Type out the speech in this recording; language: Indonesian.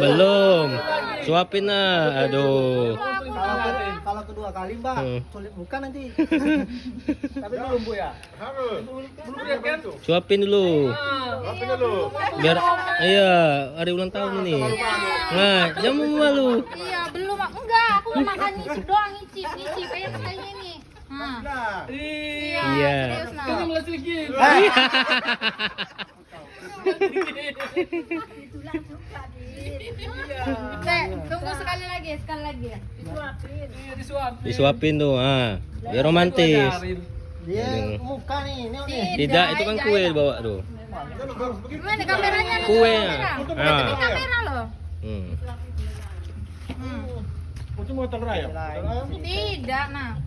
Belum. Suapin na. Aduh. Kalau kedua kali Mbak, sulit bukan nanti. Tapi belum Bu ya? Belum lihat kan? Suapin dulu. Suapin dulu. Biar iya, hari ulang tahun ini. Nah, jangan malu. Iya, belum. Enggak, aku mau makan ngicip doang, ngicip kayak katanya ini. Iya. Serius nah. Tunggu sekali lagi. Disuapin tuh, biar romantis. Dia muka nih, ini. Tidak, itu kan kue bawa tuh. Mana kameranya? Kue. Ini kamera loh. Itu mau telur ayam? Tidak, nah.